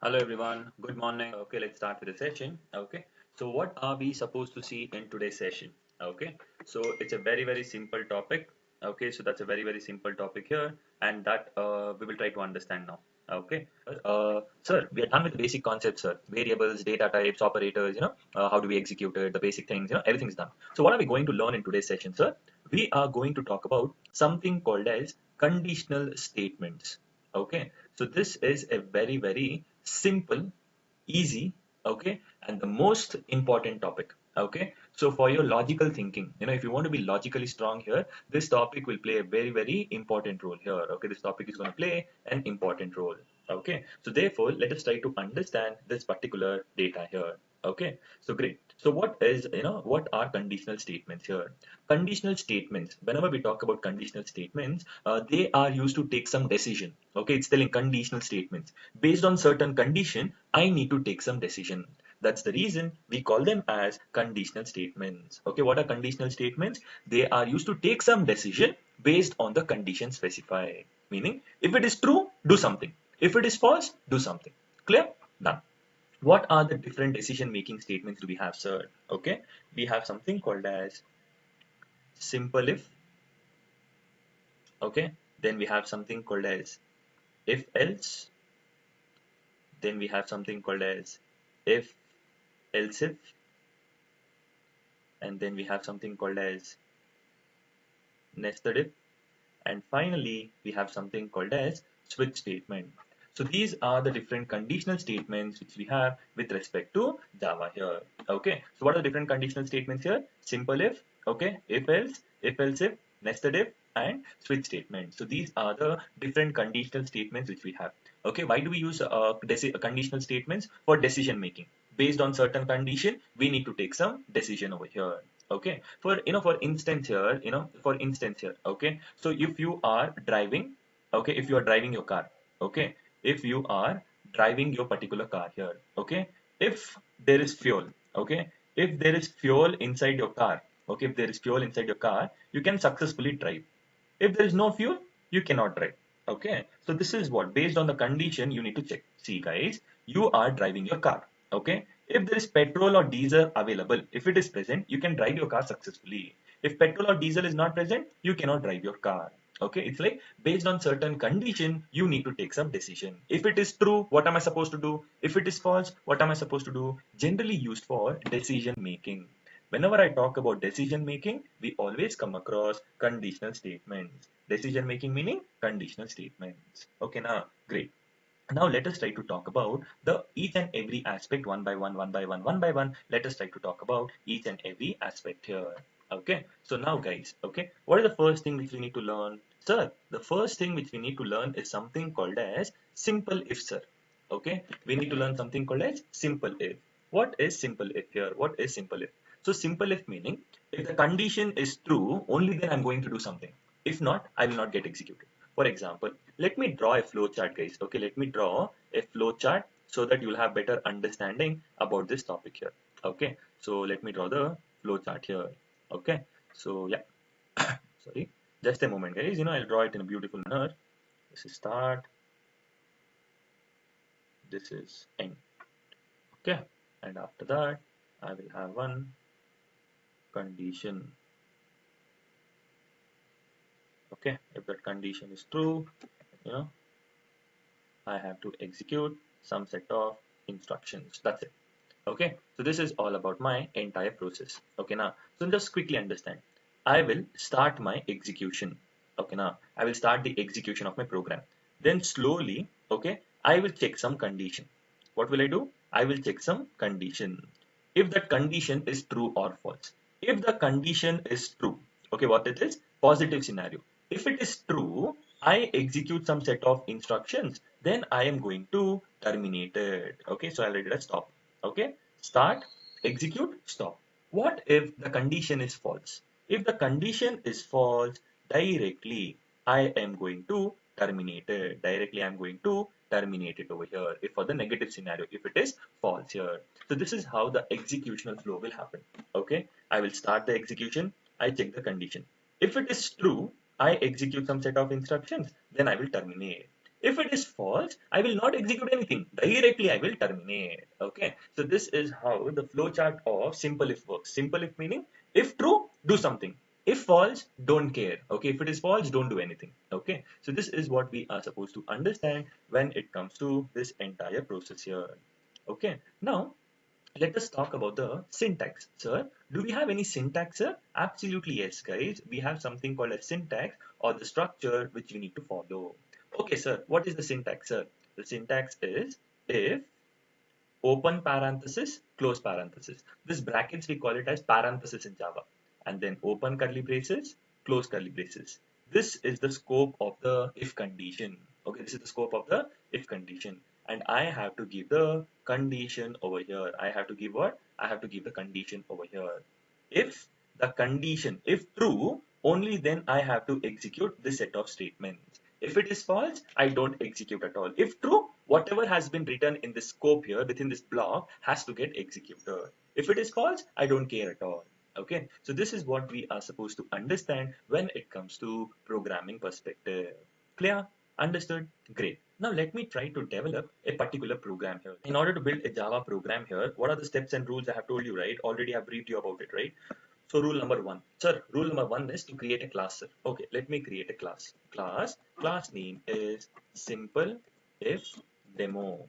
Hello everyone, good morning. Okay, let's start with the session. Okay, so what are we supposed to see in today's session? Okay, so it's a very simple topic. Okay, so that's a very simple topic here, and that we will try to understand now. Okay, sir, we are done with the basic concepts, sir. Variables, data types, operators. How do we execute it? The basic things. Everything's done. So what are we going to learn in today's session, sir? We are going to talk about something called as conditional statements. Okay, so this is a very simple, easy, okay, and the most important topic. Okay, so for your logical thinking, if you want to be logically strong here, this topic will play a very important role here. Okay, this topic is going to play an important role. Okay, so therefore let us try to understand this particular data here. Okay, so great. So what are conditional statements here? Conditional statements, whenever we talk about conditional statements, they are used to take some decision. Okay, it's telling conditional statements. Based on certain condition, I need to take some decision. That's the reason we call them as conditional statements. Okay, what are conditional statements? They are used to take some decision based on the condition specified. Meaning, if it is true, do something. If it is false, do something. Clear? Done. What are the different decision making statements do we have, sir? Okay, we have something called as simple if. Okay, then we have something called as if else. Then we have something called as if else if, and then we have something called as nested if, and finally we have something called as switch statement. So these are the different conditional statements which we have with respect to Java here. Okay, so what are the different conditional statements here? Simple if, okay, if else if, nested if, and switch statement. So these are the different conditional statements which we have. Okay, why do we use conditional statements? For decision making. Based on certain condition, we need to take some decision over here. Okay, for instance here, okay, so if you are driving, okay, if you are driving your car, okay, if you are driving your particular car here, okay, if there is fuel, okay, if there is fuel inside your car, okay, if there is fuel inside your car, you can successfully drive. If there is no fuel, you cannot drive. Okay, so this is what, based on the condition, you need to check. See guys, you are driving your car. Okay, if there is petrol or diesel available, if it is present, you can drive your car successfully. If petrol or diesel is not present, you cannot drive your car. Okay, it's like based on certain condition, you need to take some decision. If it is true, what am I supposed to do? If it is false, what am I supposed to do? Generally used for decision making. Whenever I talk about decision making, we always come across conditional statements. Decision making meaning conditional statements. Okay, now great. Now let us try to talk about the each and every aspect one by one. Let us try to talk about each and every aspect here. Okay, so now guys, okay, what is the first thing which we need to learn? Sir, the first thing which we need to learn is something called as simple if, sir. Okay, we need to learn something called as simple if. What is simple if here? What is simple if? So simple if meaning if the condition is true, only then I'm going to do something. If not, I will not get executed. For example, let me draw a flow chart, guys. Okay, let me draw a flow chart so that you'll have better understanding about this topic here. Okay, so let me draw the flow chart here. Okay, so yeah, sorry, just a moment, guys. I'll draw it in a beautiful manner. This is start, this is end. Okay, and after that, I will have one condition. Okay, if that condition is true, you know, I have to execute some set of instructions. That's it. Okay, so this is all about my entire process. Okay, now, so just quickly understand. I will start my execution. Okay, now I will start the execution of my program. Then slowly, okay, I will check some condition. What will I do? I will check some condition. If that condition is true or false. If the condition is true, okay, what it is? Positive scenario. If it is true, I execute some set of instructions, then I am going to terminate it. Okay, so I'll write it as stop. Okay, start, execute, stop. What if the condition is false? If the condition is false, directly I am going to terminate it. Directly I'm going to terminate it over here. If for the negative scenario, if it is false here. So this is how the executional flow will happen. Okay, I will start the execution. I check the condition. If it is true, I execute some set of instructions, then I will terminate. If it is false, I will not execute anything. Directly, I will terminate. Okay. So this is how the flowchart of simple if works. Simple if meaning if true, do something. If false, don't care. Okay. If it is false, don't do anything. Okay. So this is what we are supposed to understand when it comes to this entire process here. Okay. Now, let us talk about the syntax. Sir, do we have any syntax, sir? Absolutely yes, guys. We have something called a syntax or the structure which we need to follow. Okay, sir. What is the syntax, sir? The syntax is if open parenthesis, close parenthesis. This brackets we call it as parenthesis in Java. And then open curly braces, close curly braces. This is the scope of the if condition. Okay, this is the scope of the if condition. And I have to give the condition over here. I have to give what? I have to give the condition over here. If the condition, if true, only then I have to execute this set of statements. If it is false, I don't execute at all. If true, whatever has been written in this scope here within this block has to get executed. If it is false, I don't care at all. Okay, so this is what we are supposed to understand when it comes to programming perspective. Clear? Understood? Great. Now let me try to develop a particular program here. In order to build a Java program here, what are the steps and rules I have told you, right? Already I've briefed you about it, right? So rule number one, sir, rule number one is to create a class, sir. Okay, let me create a class. Class name is simple if demo.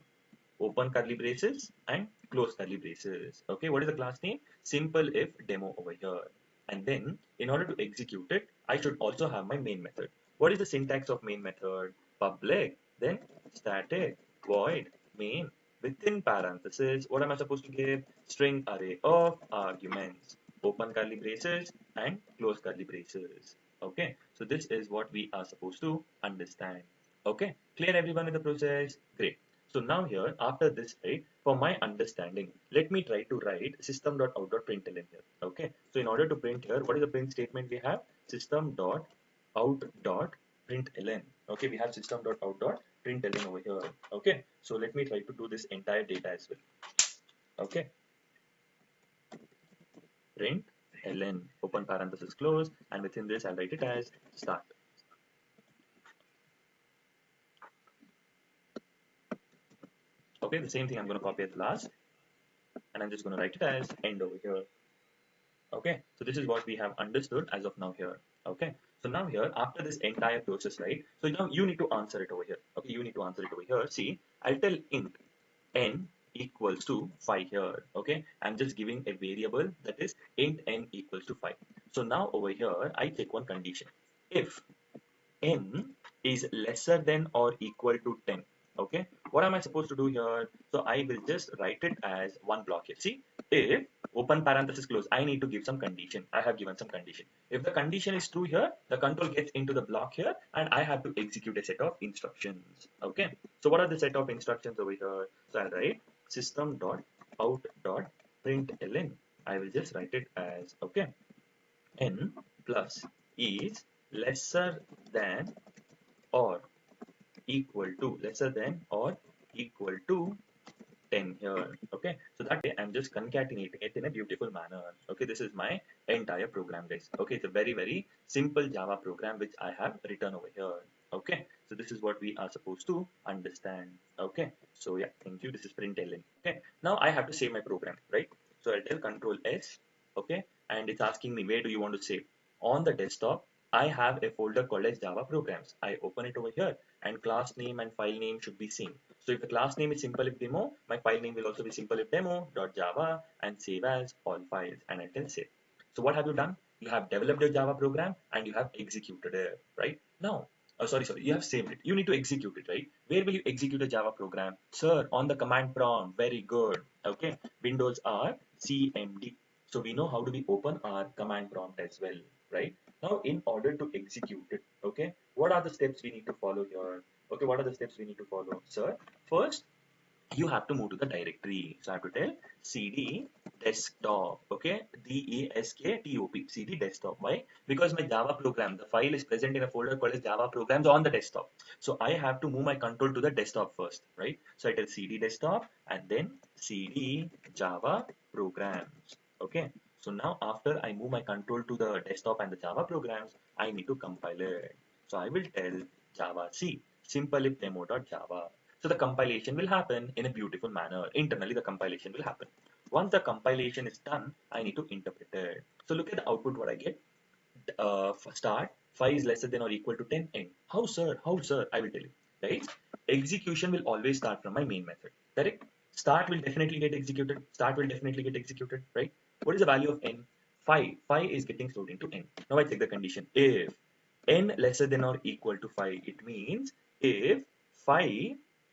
Open curly braces and close curly braces. Okay, what is the class name? Simple if demo over here. And then in order to execute it, I should also have my main method. What is the syntax of main method? Public, then static, void, main, within parentheses. What am I supposed to give? String array of arguments. Open curly braces and close curly braces. Okay, so this is what we are supposed to understand. Okay, clear everyone in the process? Great. So now here, after this, right, for my understanding, let me try to write system.out.println here. Okay, so in order to print here, what is the print statement we have? System.out.println. Okay, we have system.out.println over here. Okay, so let me try to do this entire data as well. Okay, print ln, open parenthesis close, and within this I'll write it as start. Okay, the same thing I'm going to copy at the last, and I'm just going to write it as end over here. Okay, so this is what we have understood as of now here. Okay, so now here after this entire process, right? So now you need to answer it over here. Okay, you need to answer it over here. See, I'll tell int n equals to 5 here. Okay, I'm just giving a variable that is int n equals to 5. So now over here I take one condition. If n is lesser than or equal to 10. Okay, what am I supposed to do here? So I will just write it as one block here. See, if open parenthesis close, I need to give some condition. I have given some condition. If the condition is true here, the control gets into the block here and I have to execute a set of instructions. Okay, so what are the set of instructions over here? So I'll write system.out.println. I will just write it as, okay, n plus is lesser than or equal to, lesser than or equal to 10 here. Okay, so that way I'm just concatenating it in a beautiful manner. Okay, this is my entire program, guys. Okay, it's a very simple Java program which I have written over here. Okay, so this is what we are supposed to understand. Okay, so yeah, thank you. This is println. Okay, now I have to save my program, right? So I'll tell control S. Okay, and it's asking me where do you want to save. On the desktop I have a folder called as Java programs. I open it over here and class name and file name should be same. So if the class name is simple if demo, my file name will also be simple if demo.java and save as all files, and I can save. So what have you done? You have developed a Java program and you have executed it, right? Now, sorry, you have saved it. You need to execute it, right? Where will you execute a Java program? Sir, on the command prompt. Very good. Okay, Windows R CMD. So we know how to be open our command prompt as well, right? Now, in order to execute it, okay, what are the steps we need to follow here? Okay, what are the steps we need to follow? Sir, first, you have to move to the directory. So I have to tell cd desktop, okay, desktop, cd desktop. Why? Because my Java program, the file is present in a folder called as Java programs on the desktop. So I have to move my control to the desktop first, right? So I tell cd desktop and then cd Java programs. Okay, so now after I move my control to the desktop and the Java programs, I need to compile it. So I will tell Java C. simple if demo.java. So the compilation will happen in a beautiful manner. Internally, the compilation will happen. Once the compilation is done, I need to interpret it. So look at the output what I get. Start 5 is lesser than or equal to 10 end. How sir, I will tell you, right? Execution will always start from my main method, correct? Start will definitely get executed, right? What is the value of n? 5 is getting stored into n. Now I check the condition. If n lesser than or equal to 5, it means if 5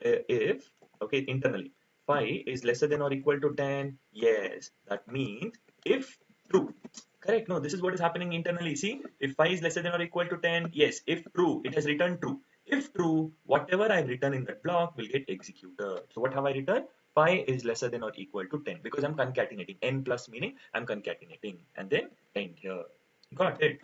if okay, internally 5 is lesser than or equal to 10, yes, that means if true. Correct. No, this is what is happening internally. See, if 5 is lesser than or equal to 10, yes, if true, it has returned true. If true, whatever I've written in that block will get executed. So what have I written? 5 is lesser than or equal to 10 because I'm concatenating. N plus meaning I'm concatenating and then end here. Got it?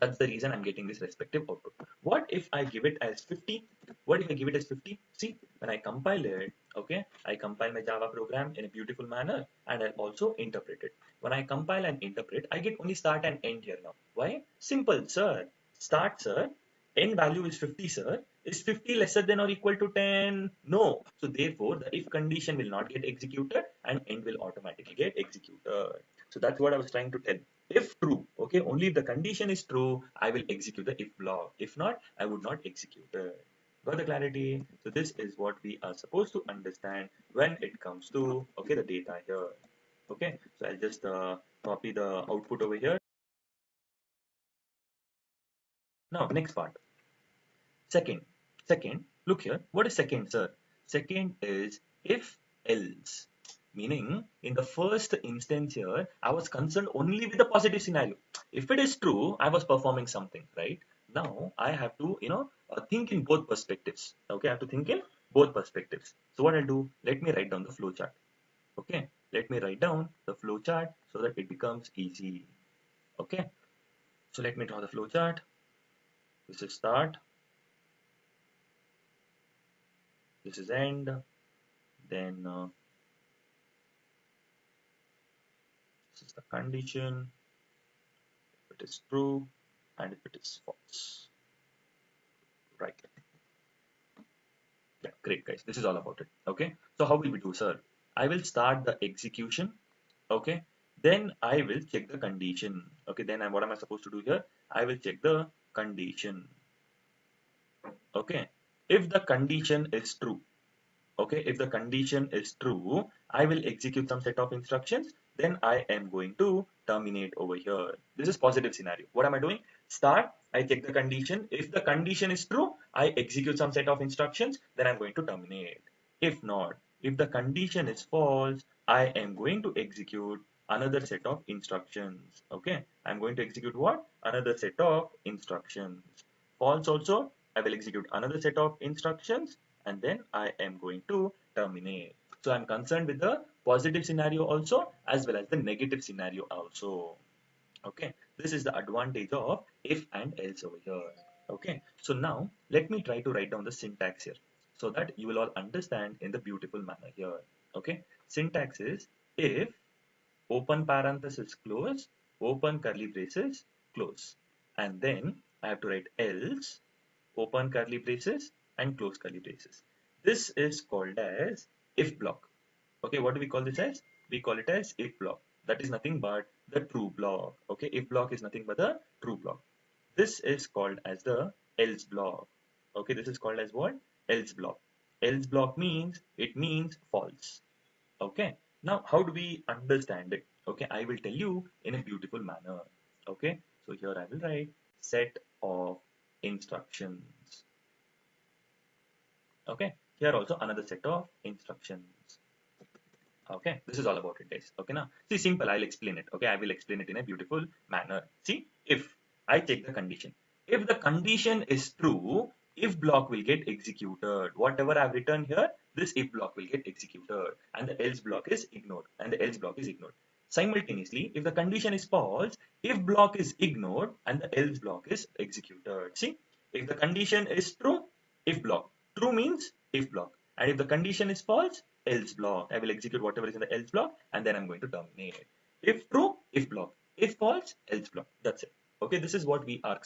That's the reason I'm getting this respective output. What if I give it as 50? What if I give it as 50? See, when I compile it, okay, I compile my Java program in a beautiful manner and I also interpret it. When I compile and interpret, I get only start and end here now. Why? Simple, sir. Start, sir. N value is 50, sir. Is 50 lesser than or equal to 10? No. So therefore, the if condition will not get executed and end will automatically get executed. So that's what I was trying to tell. If true, okay, only if the condition is true, I will execute the if block. If not, I would not execute it. Got the clarity? So this is what we are supposed to understand when it comes to, okay, the data here. Okay, so I'll just copy the output over here. Now, next part. Second, look here. What is second, sir? Second is if else. Meaning, in the first instance here, I was concerned only with the positive scenario. If it is true, I was performing something, right? Now, I have to, think in both perspectives. Okay, I have to think in both perspectives. So what I'll do, let me write down the flow chart. Okay, let me write down the flow chart so that it becomes easy. Okay, so let me draw the flow chart. This is start, this is end, then this is the condition, if it is true and if it is false. Right. Yeah, great guys. This is all about it. Okay. So how will we do, sir? I will start the execution. Okay. Then I will check the condition. Okay. Then what am I supposed to do here? I will check the condition. Okay. If the condition is true, okay, if the condition is true, I will execute some set of instructions, then I am going to terminate over here. This is positive scenario. What am I doing? Start, I check the condition. If the condition is true, I execute some set of instructions, then I'm going to terminate. If not, if the condition is false, I am going to execute another set of instructions. Okay, I'm going to execute what? Another set of instructions. False also, I will execute another set of instructions and then I am going to terminate. So I'm concerned with the positive scenario also as well as the negative scenario also. Okay, this is the advantage of if and else over here. Okay, so now let me try to write down the syntax here so that you will all understand in the beautiful manner here. Okay, syntax is if open parenthesis close, open curly braces close, and then I have to write else open curly braces and close curly braces. This is called as if block. Okay, what do we call this as? We call it as if block. That is nothing but the true block. Okay, if block is nothing but the true block. This is called as the else block. Okay, this is called as what? Else block. Else block means it means false. Okay, now how do we understand it? Okay, I will tell you in a beautiful manner. Okay, so here I will write set of instructions. Okay, here also another set of instructions. Okay, this is all about it, guys. Okay, now see, simple. I'll explain it. Okay, I will explain it in a beautiful manner. See, if I check the condition, if the condition is true, if block will get executed. Whatever I've written here, this if block will get executed, and the else block is ignored, and the else block is ignored. Simultaneously, if the condition is false, if block is ignored, and the else block is executed. See, if the condition is true, if block. True means if block. And if the condition is false, else block. I will execute whatever is in the else block and then I'm going to terminate. If true, if block. If false, else block. That's it. Okay, this is what we are,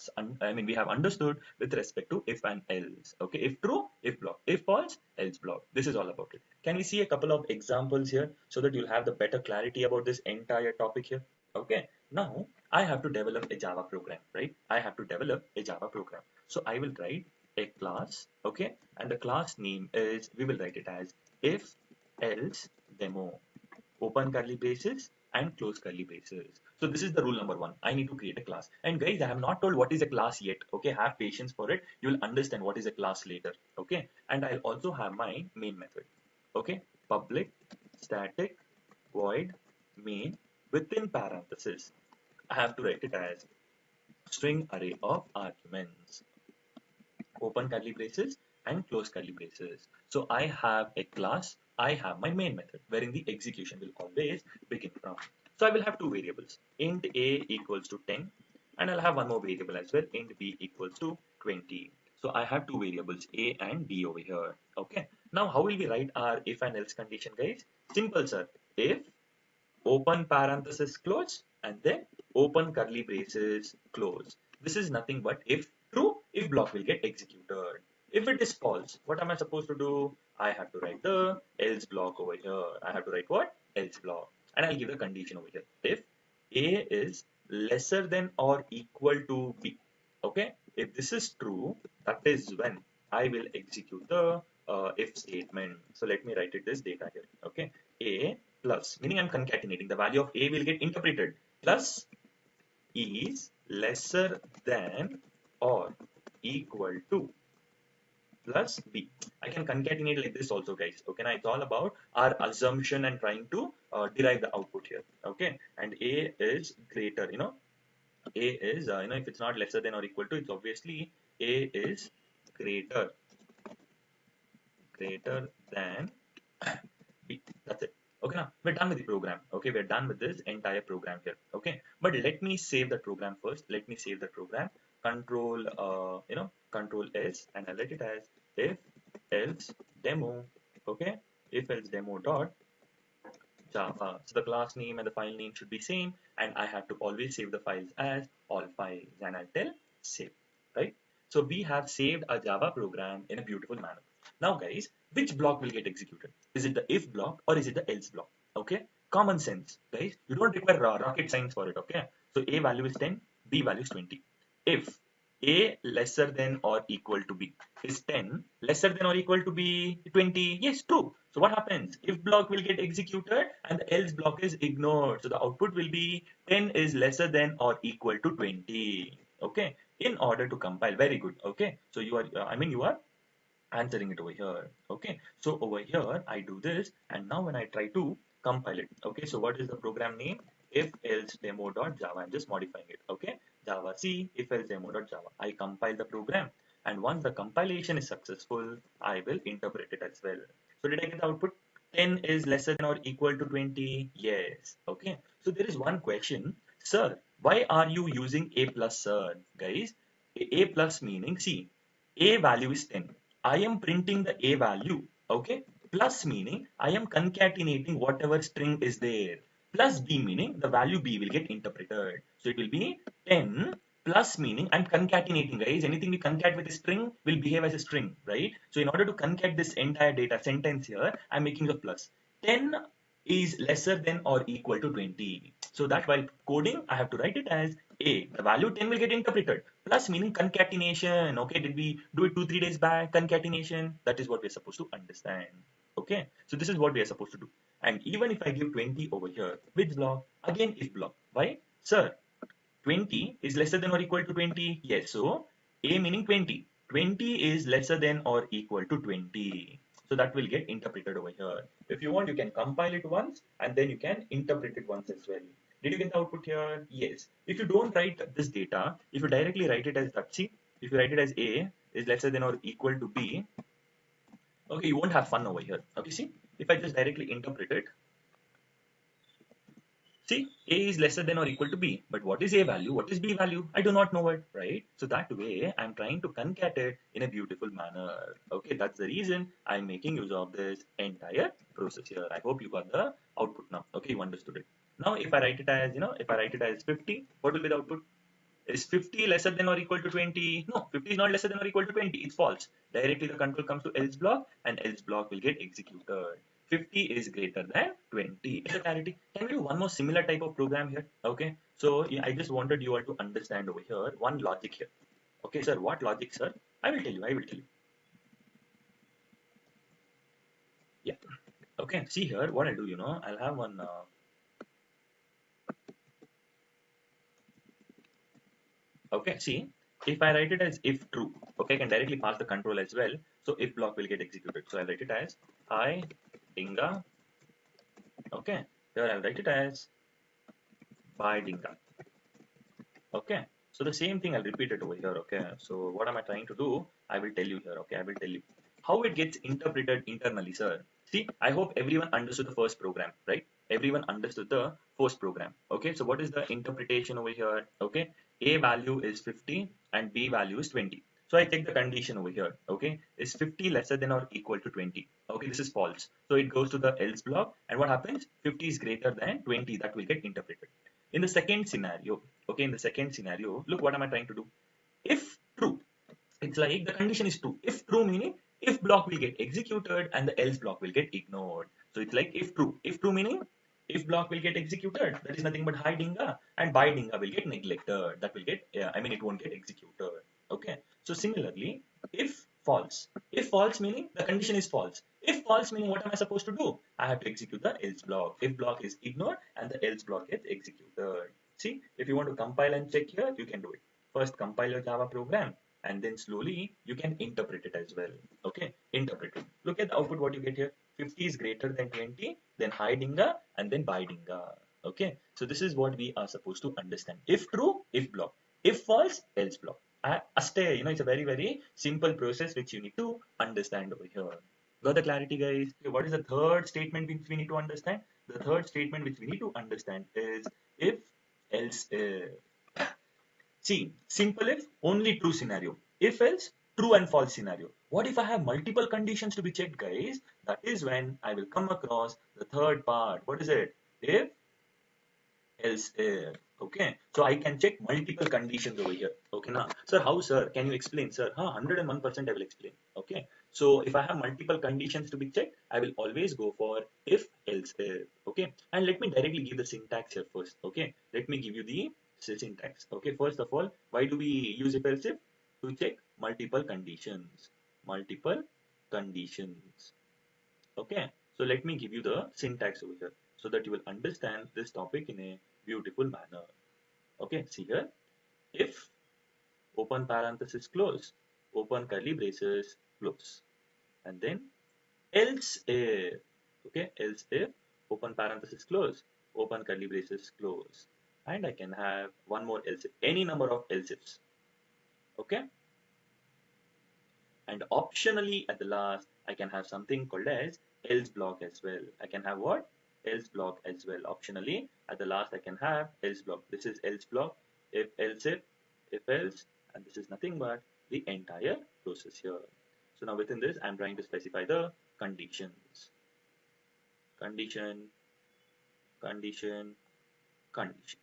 we have understood with respect to if and else. Okay, if true, if block, if false, else block. This is all about it. Can we see a couple of examples here so that you'll have the better clarity about this entire topic here? Okay, now I have to develop a Java program, right? I have to develop a Java program. So I will write a class, okay, and the class name is, we will write it as if else demo, open curly braces and close curly braces. So this is the rule number one. I need to create a class. And guys, I have not told what is a class yet. Okay, have patience for it. You will understand what is a class later. Okay, and I'll also have my main method. Okay, public static void main within parenthesis. I have to write it as string array of arguments, open curly braces and close curly braces. So I have a class, I have my main method wherein the execution will always begin from. So I will have two variables, int a equals to 10 and I'll have one more variable as well, int b equals to 20. So I have two variables a and b over here. Okay. Now how will we write our if and else condition, guys? Simple, sir. If open parenthesis close and then open curly braces close. This is nothing but if true, if block will get executed. If it is false, what am I supposed to do? I have to write the else block over here. I have to write what? Else block. And I'll give the condition over here. If A is lesser than or equal to B. Okay. If this is true, that is when I will execute the if statement. So let me write it this data here. Okay. A plus, meaning I'm concatenating. The value of A will get interpreted. Plus is lesser than or equal to plus B. I can concatenate like this also, guys. Okay, now it's all about our assumption and trying to derive the output here. Okay, and A is greater, A is, if it's not lesser than or equal to, it's obviously A is greater, greater than B. That's it. Okay, now we're done with the program. Okay, we're done with this entire program here. Okay, but let me save the program first. Let me save the program. Control, Control S, and I'll let it as if else demo. Okay, if else demo dot Java. So the class name and the file name should be same, and I have to always save the files as all files, and I'll tell save, right? So we have saved a Java program in a beautiful manner. Now, guys, which block will get executed? Is it the if block or is it the else block? Okay, common sense, guys. You don't require rocket science for it. Okay, so A value is 10, B value is 20. If A lesser than or equal to B is 10, lesser than or equal to B 20, yes, true. So what happens? If block will get executed and the else block is ignored. So the output will be 10 is lesser than or equal to 20. Okay, in order to compile. Very good. Okay, so you are, you are answering it over here. Okay, so over here I do this, and now when I try to compile it, okay, so what is the program name? If else demo.java. I'm just modifying it. Okay, Java C if else demo.java. I compile the program, and once the compilation is successful, I will interpret it as well. So did I get the output? 10 is lesser than or equal to 20. Yes. Okay, so there is one question, sir, why are you using a plus, sir? Guys, a plus meaning, see, a value is 10. I am printing the A value, okay? Plus meaning I am concatenating whatever string is there. Plus B meaning the value B will get interpreted. So it will be 10 plus meaning I'm concatenating, guys. Anything we concat with a string will behave as a string, right? So in order to concat this entire data sentence here, I'm making a plus. 10 is lesser than or equal to 20. So that while coding, I have to write it as A. The value 10 will get interpreted. Plus meaning concatenation. Okay, did we do it 2-3 days back? Concatenation. That is what we're supposed to understand. Okay, so this is what we are supposed to do. And even if I give 20 over here, which block? Again, if block. Why? Sir, 20 is lesser than or equal to 20. Yes, so A meaning 20. 20 is lesser than or equal to 20. So that will get interpreted over here. If you want, you can compile it once and then you can interpret it once as well. Did you get the output here? Yes. If you don't write this data, if you directly write it as that, see, if you write it as A is lesser than or equal to B, okay, you won't have fun over here. Okay, see, if I just directly interpret it, see, A is lesser than or equal to B. But what is A value? What is B value? I do not know it, right? So that way, I'm trying to concatenate in a beautiful manner. Okay, that's the reason I'm making use of this entire process here. I hope you got the output now. Okay, you understood it. Now, if I write it as, if I write it as 50, what will be the output? Is 50 lesser than or equal to 20? No, 50 is not lesser than or equal to 20. It's false. Directly the control comes to else block and else block will get executed. 50 is greater than 20. Is the clarity? Can we do one more similar type of program here? Okay. So yeah, I just wanted you all to understand over here one logic here. Okay, sir. What logic, sir? I will tell you. I will tell you. Yeah. Okay. See here. What I'll do, I'll have one. Okay, see, if I write it as if true, okay, I can directly pass the control as well. So if block will get executed. So I'll write it as I dinga. Okay, here I'll write it as by dinga. Okay, so the same thing I'll repeat it over here. Okay, so what am I trying to do? I will tell you here. Okay, I will tell you how it gets interpreted internally, sir. See, I hope everyone understood the first program, right? Everyone understood the first program. Okay, so what is the interpretation over here? Okay, A value is 50 and B value is 20. So I take the condition over here. Okay, is 50 lesser than or equal to 20? Okay, this is false. So it goes to the else block, and what happens? 50 is greater than 20. That will get interpreted. In the second scenario, okay, in the second scenario, look what am I trying to do? If true, it's like the condition is true. If true meaning if block will get executed and the else block will get ignored. So it's like if true. If true meaning if block will get executed, that is nothing but high dinga, and by dinga will get neglected. That will get, I mean, it won't get executed. Okay. So similarly, if false. If false meaning the condition is false. If false meaning what am I supposed to do? I have to execute the else block. If block is ignored and the else block gets executed. See, if you want to compile and check here, you can do it. First compile your Java program and then slowly you can interpret it as well. Okay, interpret it. Look at the output what you get here. 50 is greater than 20, then high dinga and then by dinga. Okay, so this is what we are supposed to understand. If true, if block. If false, else block. It's a very, very simple process which you need to understand over here. Got the clarity, guys? Okay, what is the third statement which we need to understand? The third statement which we need to understand is if, else, if. See, simple if, only true scenario. If else, true and false scenario. What if I have multiple conditions to be checked, guys? That is when I will come across the third part. What is it? If, else, if. Okay, so I can check multiple conditions over here. Okay, now, sir, how, sir? Can you explain, sir? 101% I will explain. Okay, so if I have multiple conditions to be checked, I will always go for if, else, if. Okay, and let me directly give the syntax here first. Okay, let me give you the syntax. Okay, first of all, why do we use if, else, if? To check multiple conditions. Multiple conditions. Okay, so let me give you the syntax over here so that you will understand this topic in a beautiful manner. Okay, see here. If, open parenthesis close, open curly braces close, and then else if. Okay, else if, open parenthesis close, open curly braces close, and I can have one more else if, any number of else ifs. Okay, and optionally at the last I can have something called as else block as well. I can have what? Else block as well. Optionally at the last I can have else block. This is else block, if else if else, and this is nothing but the entire process here. So now within this I'm trying to specify the conditions. Condition, condition, condition.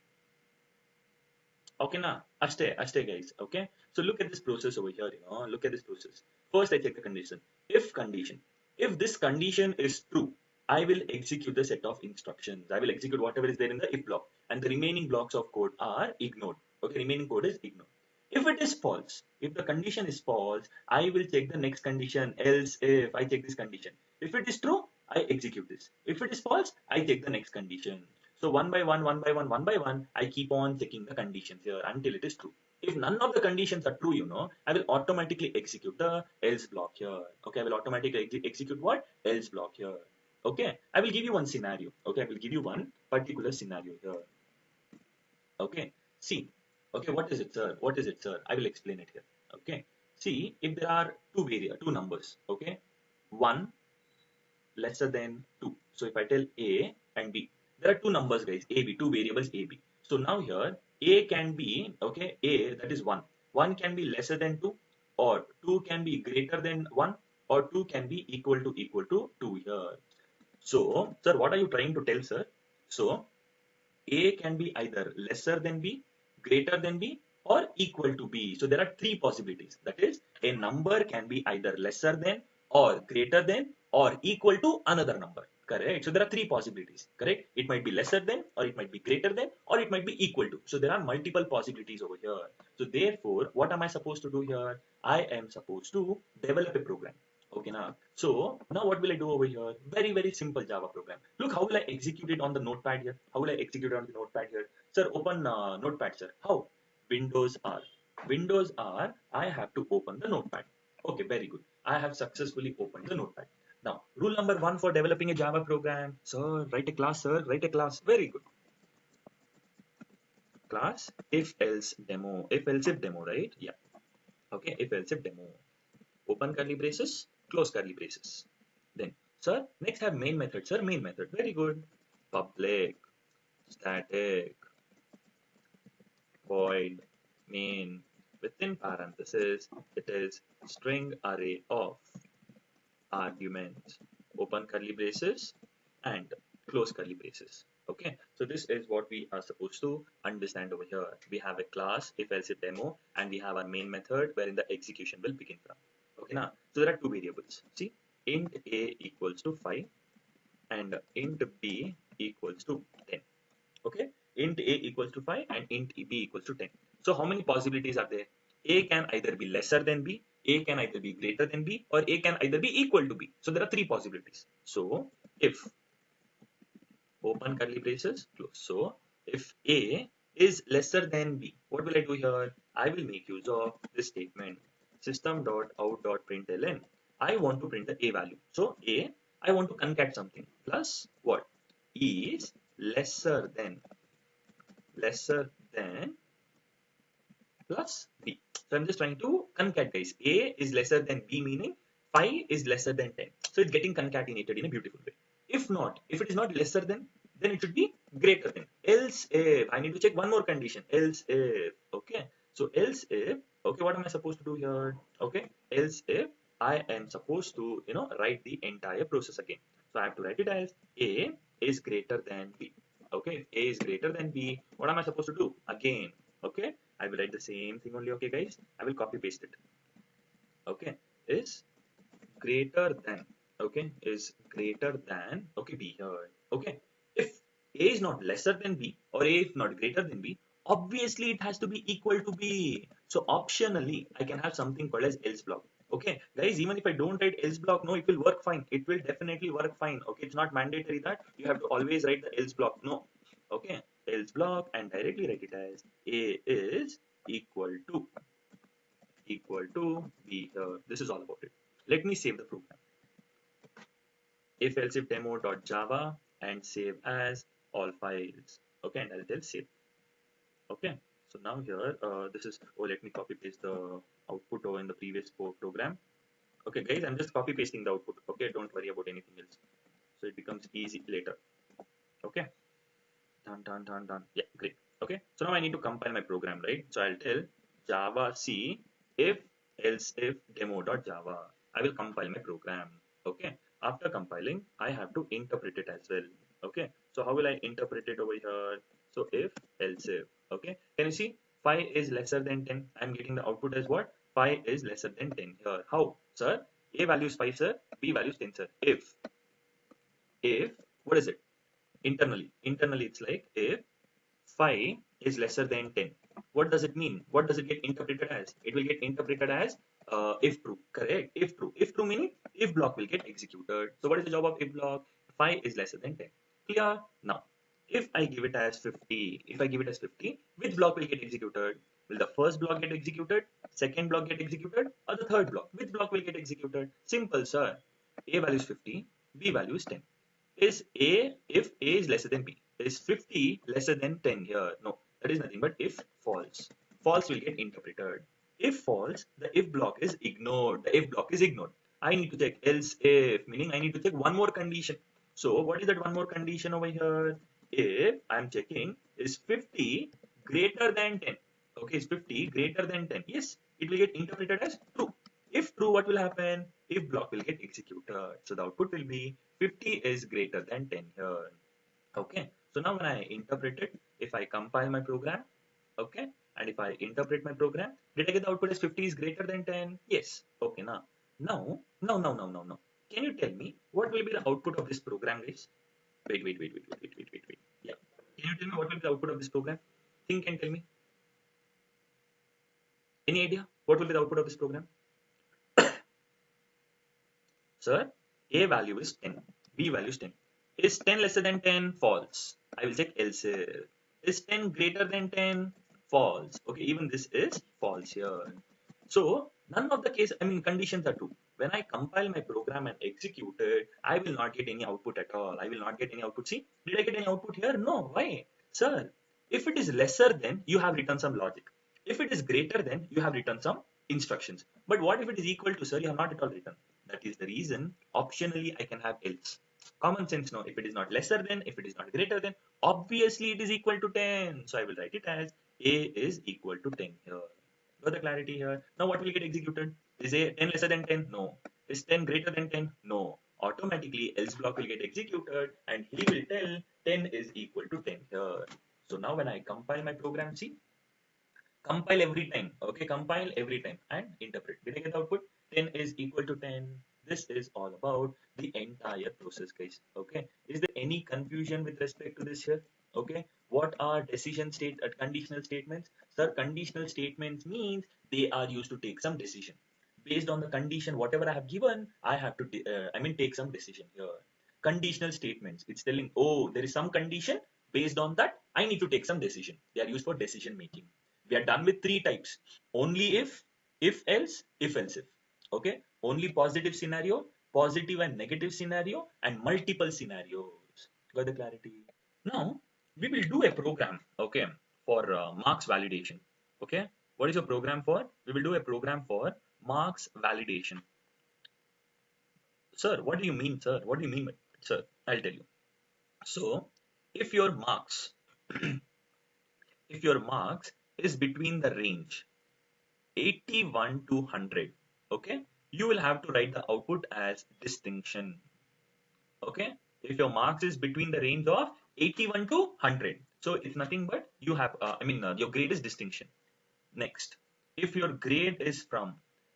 Okay, now, aste guys. Okay, so look at this process over here. Look at this process. First, I check the condition. If condition, if this condition is true, I will execute the set of instructions. I will execute whatever is there in the if block, and the remaining blocks of code are ignored. Okay, remaining code is ignored. If it is false, if the condition is false, I will check the next condition. Else, if I check this condition, if it is true, I execute this. If it is false, I check the next condition. So one by one, one by one, one by one, I keep on checking the conditions here until it is true. If none of the conditions are true, I will automatically execute the else block here. Okay, I will automatically execute what? Else block here. Okay, I will give you one scenario. Okay, I will give you one particular scenario here. Okay, see. Okay, what is it, sir? What is it, sir? I will explain it here. Okay, see, if there are two numbers, okay, one lesser than 2. So if I tell A and B, there are two numbers, guys, A, B, two variables A, B. So now here, A can be, okay, A, that is 1. 1 can be lesser than 2, or 2 can be greater than 1, or 2 can be equal to 2 here. So, sir, what are you trying to tell, sir? So, A can be either lesser than B, greater than B, or equal to B. So there are three possibilities. That is, a number can be either lesser than or greater than or equal to another number. Correct. So there are three possibilities. Correct. It might be lesser than, or it might be greater than, or it might be equal to. So there are multiple possibilities over here. So therefore, what am I supposed to do here? I am supposed to develop a program. Okay, now. So now what will I do over here? Very, very simple Java program. Look, how will I execute it on the notepad here? How will I execute it on the notepad here? Sir, open notepad, sir. How? Windows R. Windows R, I have to open the notepad. Okay, very good. I have successfully opened the notepad. Now, rule number one for developing a Java program. Sir, write a class, sir. Write a class. Very good. Class if else demo. If else if demo, right? Yeah. Okay, if else if demo. Open curly braces, close curly braces. Then, sir, next have main method. Sir, main method. Very good. Public, static, void, main. Within parentheses, it is string array of arguments. Open curly braces and close curly braces. Okay, so this is what we are supposed to understand over here. We have a class if else if demo, and we have our main method wherein the execution will begin from. Okay, now so there are two variables. See, int a equals to 5 and int b equals to 10. Okay, int a equals to 5 and int b equals to 10. So how many possibilities are there? A can either be lesser than b, a can either be greater than b, or a can either be equal to b. So there are three possibilities. So if open curly braces close, so if a is lesser than b, what will I do here? I will make use of this statement system.out.println. I want to print the a value. So a, I want to concat something plus what is lesser than plus b. So I'm just trying to concat, guys. A is lesser than b, meaning 5 is lesser than 10. So it's getting concatenated in a beautiful way. If not, if it is not lesser than, then it should be greater than. Else if, I need to check one more condition. Else if, okay. So else if, okay, what am I supposed to do here? Okay, else if I am supposed to, write the entire process again. So I have to write it as A is greater than B. Okay, A is greater than B. What am I supposed to do? Again, okay, I will write the same thing only. Okay, guys, I will copy paste it. Okay, is greater than, okay, is greater than, okay, B here. Okay, if A is not lesser than B or A is not greater than B, obviously it has to be equal to B. So optionally, I can have something called as else block. Okay, guys, even if I don't write else block, no, it will work fine. It will definitely work fine. Okay, it's not mandatory that you have to always write the else block. No. Okay, else block and directly write it as A is equal to B here. This is all about it. Let me save the program. If else if demo.java and save as all files. Okay, and I'll tell save. Okay, so now here, this is, oh, let me copy paste the output over in the previous program. Okay, guys, I'm just copy pasting the output. Okay, don't worry about anything else. So it becomes easy later. Okay, done. Yeah, great. Okay, so now I need to compile my program, right? So I'll tell java c if else if demo.java. I will compile my program. Okay, after compiling, I have to interpret it as well. Okay, so how will I interpret it over here? So if else if, okay, can you see 5 is lesser than 10? I'm getting the output as what? 5 is lesser than 10 here. How, sir? A value is 5, sir. B value is 10, sir. If what is it? Internally it's like if 5 is lesser than 10. What does it mean? What does it get interpreted as? It will get interpreted as if true. Correct. If true meaning if block will get executed. So what is the job of if block? 5 is lesser than 10. Clear? Now if I give it as 50, which block will get executed? Will the first block get executed, second block get executed, or the third block? Which block will get executed? Simple, sir. A value is 50, B value is 10. Is A, if A is lesser than B, is 50 lesser than 10 here? No, that is nothing but if false. False will get interpreted. If false, the if block is ignored. The if block is ignored. I need to check else if, meaning I need to check one more condition. So what is that one more condition over here? If I'm checking is 50 greater than 10. Okay, is 50 greater than 10? Yes, it will get interpreted as true. If true, what will happen? If block will get executed. So the output will be 50 is greater than 10 here. Okay. So now when I interpret it, if I compile my program, okay, and if I interpret my program, did I get the output as 50 is greater than 10? Yes. Okay, now. Can you tell me what will be the output of this program, guys? Wait. Yeah. Can you tell me what will be the output of this program? Think and tell me. Any idea? What will be the output of this program? Sir, A value is 10. B value is 10. Is 10 lesser than 10? False. I will check else. Is 10 greater than 10? False. Okay, even this is false here. So, none of the case, I mean, conditions are true. When I compile my program and execute it, I will not get any output at all. I will not get any output. See, did I get any output here? No. Why? Sir, if it is lesser than, you have written some logic. If it is greater than, you have written some instructions. But what if it is equal to, sir? You have not at all written. That is the reason, optionally, I can have else. Common sense, no. If it is not lesser than, if it is not greater than, obviously it is equal to 10. So I will write it as A is equal to 10 here. Got the clarity here? Now what will get executed? Is A 10 lesser than 10? No. Is 10 greater than 10? No. Automatically else block will get executed and he will tell 10 is equal to 10 here. So now when I compile my program, see, compile every time. Okay, compile every time and interpret. Did I get the output? 10 is equal to 10. This is all about the entire process, guys. Okay, is there any confusion with respect to this here? Okay, what are decision state conditional statements? Sir, conditional statements means they are used to take some decision based on the condition. Whatever I have given, I have to take some decision here. Conditional statements, it's telling, oh, there is some condition, based on that I need to take some decision. They are used for decision making. We are done with three types: only if else, if else if. Okay, only positive scenario, positive and negative scenario, and multiple scenarios. Got the clarity? Now we will do a program, okay, for marks validation. Okay, what is your program for? We will do a program for marks validation. Sir, what do you mean, sir? What do you mean by it? Sir, I'll tell you. So if your marks if your marks is between the range 81 to 100, okay, you will have to write the output as distinction. Okay, if your marks is between the range of 81 to 100, so it's nothing but you have your grade is distinction. Next, if your grade is from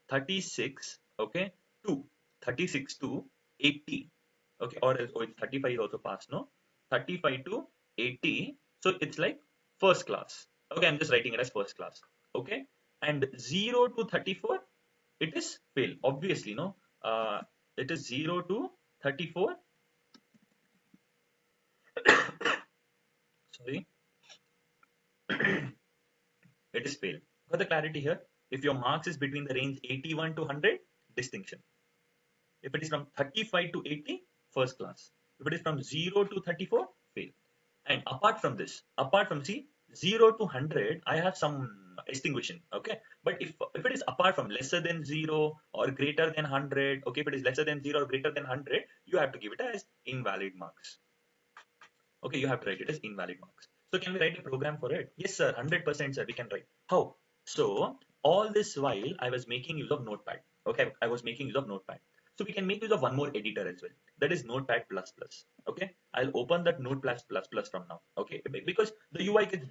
36, okay, to 36 to 80, okay, or else, it's 35 is also passed, no, 35 to 80, so it's like first class. Okay, I'm just writing it as first class. Okay, and 0 to 34, it is fail, obviously, no. It is 0 to 34, sorry, it is fail. Got the clarity here? If your marks is between the range 81 to 100, distinction. If it is from 35 to 80, first class. If it is from 0 to 34, fail. And apart from this, apart from, see, 0 to 100, I have some extinguishing. Okay, but if it is apart from lesser than 0 or greater than 100, okay, if it is lesser than 0 or greater than 100, you have to give it as invalid marks. Okay, you have to write it as invalid marks. So can we write a program for it? Yes, sir, 100%, sir, we can write. How? So all this while I was making use of Notepad. Okay, I was making use of Notepad. So we can make use of one more editor as well. That is Notepad++. Okay, I'll open that Notepad++ from now. Okay, because the UI gets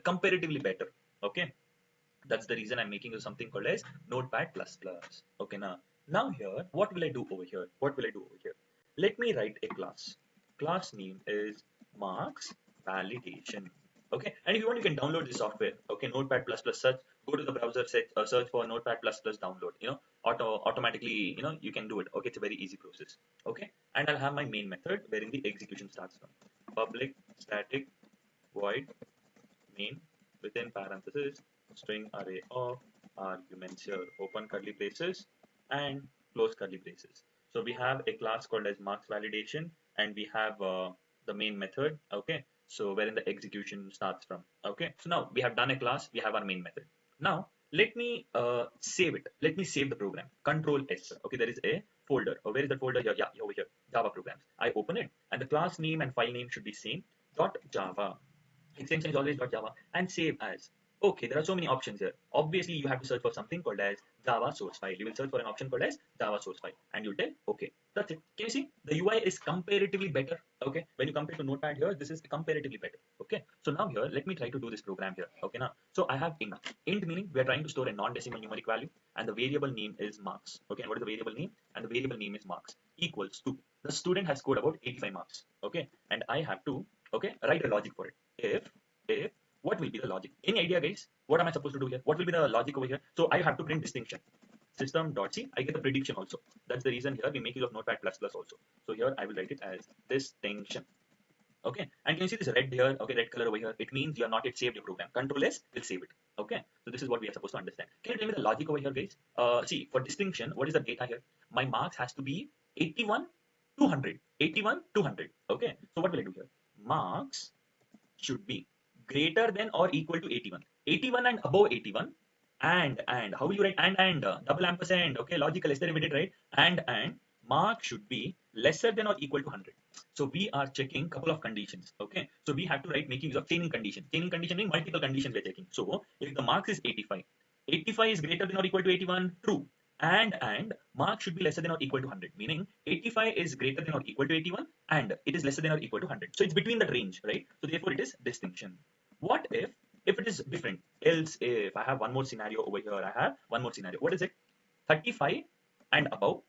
comparatively better. Okay, that's the reason I'm making use of something called as Notepad++. Okay, now here, what will I do over here? What will I do over here? Let me write a class. Class name is marks validation. Okay, and if you want, you can download this software. Okay, Notepad++, search, go to the browser, search for Notepad++, download. Automatically, you can do it. Okay, it's a very easy process. Okay, and I'll have my main method wherein the execution starts from public static void main within parentheses string array of arguments here, open curly braces and close curly braces. So we have a class called as marks validation, and we have the main method. Okay, so wherein the execution starts from. Okay, so now we have done a class, we have our main method. Now let me save it. Let me save the program. Control S. Okay, there is a folder. Oh, where is the folder here? Yeah, over here. Java programs. I open it, and the class name and file name should be same. .java. Extension is always .java, and save as. Okay, there are so many options here. Obviously, you have to search for something called as Java source file. You will search for an option called as Java source file, and you'll tell, okay, that's it. Can you see the UI is comparatively better? Okay, when you compare to Notepad here, this is comparatively better. Okay, so now here, let me try to do this program here. Okay, now, so I have int. Int meaning we are trying to store a non-decimal numeric value, and the variable name is marks. Okay, and what is the variable name? And the variable name is marks equals to the student has scored about 85 marks. Okay, and I have to write a logic for it. If what will be the logic? Any idea, guys? What am I supposed to do here? What will be the logic over here? So I have to print distinction. System.c. I get the prediction also. That's the reason here we make use of Notepad++ also. So here I will write it as distinction. Okay, and can you see this red here? Okay, red color over here. It means you have not yet saved your program. Control S will save it. Okay, so this is what we are supposed to understand. Can you tell me the logic over here, guys? See, for distinction, what is the data here? My marks has to be 81, 200. 81, 200. Okay, so what will I do here? Marks should be greater than or equal to 81. 81 and above 81. And how will you write and double ampersand? Okay, logical. Yesterday we did, right? And mark should be lesser than or equal to 100. So we are checking couple of conditions. Okay, so we have to write making use of chaining condition. Chaining condition means multiple conditions we're checking. So if the marks is 85, 85 is greater than or equal to 81, true. And mark should be lesser than or equal to 100, meaning 85 is greater than or equal to 81 and it is lesser than or equal to 100. So it's between that range, right? So therefore it is distinction. What if it is different? Else if I have one more scenario over here, I have one more scenario. What is it? 35 and above,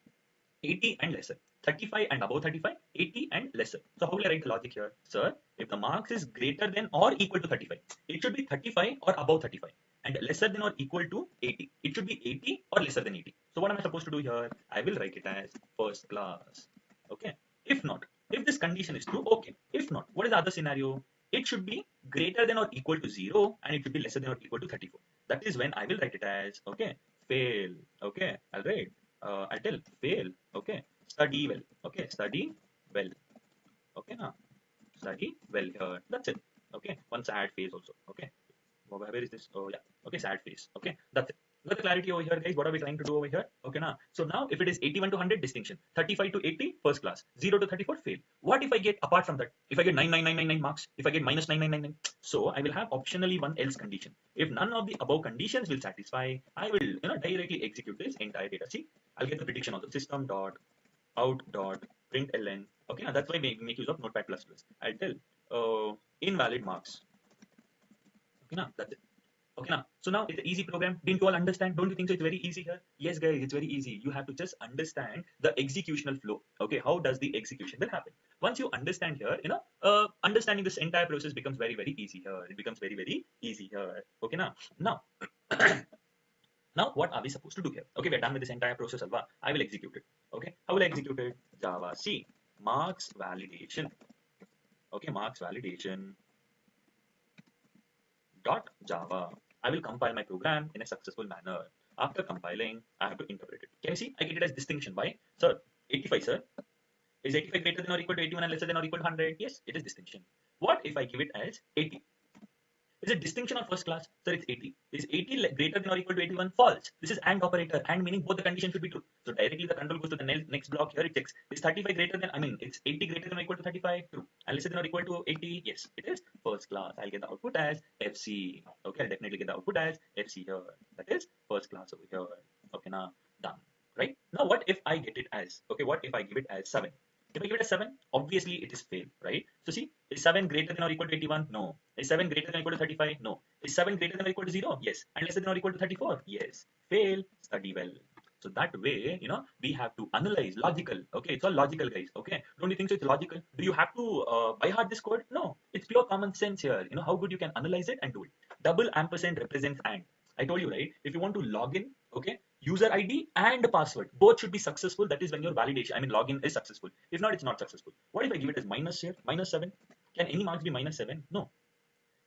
80 and lesser. 35 and above 35, 80 and lesser. So how will I write the logic here? Sir, if the marks is greater than or equal to 35, it should be 35 or above 35 and lesser than or equal to 80. It should be 80 or lesser than 80. So what am I supposed to do here? I will write it as first class. Okay. If not, if this condition is true, okay. If not, what is the other scenario? It should be greater than or equal to 0 and it should be lesser than or equal to 34. That is when I will write it as, okay, fail. Okay, I'll write. I'll tell fail. Okay, study well. Okay, study well. Okay, now study well here. That's it. Okay, one sad face also. Okay, where is this? Oh yeah. Okay, sad face. Okay, that's it. Got the clarity over here, guys? What are we trying to do over here? Okay, now. So now, if it is 81 to 100, distinction. 35 to 80, first class. 0 to 34, fail. What if I get apart from that? If I get 99999 marks, if I get minus 9999, so I will have optionally one else condition. If none of the above conditions will satisfy, I will directly execute this entire data. See, I'll get the prediction also. System dot out dot println. Okay, now that's why we make use of Notepad++. I'll tell invalid marks. Okay, now that's it. Okay, now, so now it's an easy program. Didn't you all understand? Don't you think so? It's very easy here. Yes, guys, it's very easy. You have to just understand the executional flow. Okay, how does the execution will happen? Once you understand here, understanding this entire process becomes very, very easy here. It becomes very, very easy here. Okay, now, now what are we supposed to do here? Okay, we're done with this entire process, Alva. I will execute it. Okay, how will I execute it? Java C marks validation. Okay, marks validation dot Java. I will compile my program in a successful manner. After compiling, I have to interpret it. Can you see? I get it as distinction by, sir, 85, sir. Is 85 greater than or equal to 81 and lesser than or equal to 100? Yes, it is distinction. What if I give it as 80? Is it distinction or first class? Sir, it's 80. Is 80 greater than or equal to 81? False. This is AND operator. AND meaning both the conditions should be true. So directly the control goes to the next block here. It checks. Is 35 greater than, it's 80 greater than or equal to 35? True. And lesser than or equal to 80? Yes, it is first class. I'll get the output as FC. Okay, I'll definitely get the output as FC here. That is first class over here. Okay, now done. Right? Now what if I get it as, okay, what if I give it as 7? If I give it a 7, obviously it is fail, right? So see, is 7 greater than or equal to 81? No. Is 7 greater than or equal to 35? No. Is 7 greater than or equal to 0? Yes. And lesser than or equal to 34? Yes. Fail, study well. So that way, we have to analyze logical. Okay, it's all logical, guys. Okay, don't you think so? It's logical. Do you have to by heart this code? No, it's pure common sense here. How good you can analyze it and do it. Double ampersand represents AND. I told you, right? If you want to log in, okay, user ID and password both should be successful. That is when your validation, login is successful. If not, it's not successful. What if I give it as minus here, minus 7? Can any marks be minus 7? No.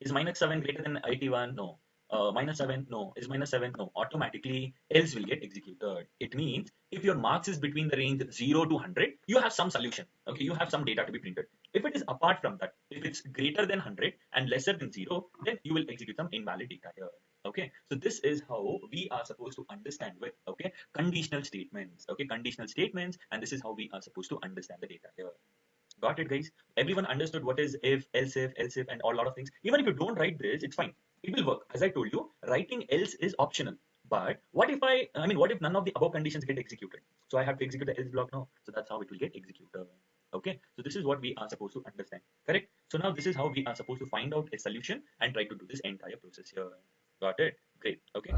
Is minus 7 greater than 81? No. Minus 7? No. Is minus 7? No. Automatically, else will get executed. It means if your marks is between the range 0 to 100, you have some solution. Okay, you have some data to be printed. If it is apart from that, if it's greater than 100 and lesser than 0, then you will execute some invalid data here. Okay, so this is how we are supposed to understand with, okay, conditional statements. Okay, conditional statements, and this is how we are supposed to understand the data here. Got it, guys? Everyone understood what is if, else if, and a lot of things. Even if you don't write this, it's fine. it will work. As I told you, writing else is optional. But what if what if none of the above conditions get executed? So I have to execute the else block now. So that's how it will get executed. Okay. So this is what we are supposed to understand. Correct. So now this is how we are supposed to find out a solution and try to do this entire process here. Got it? Great. Okay.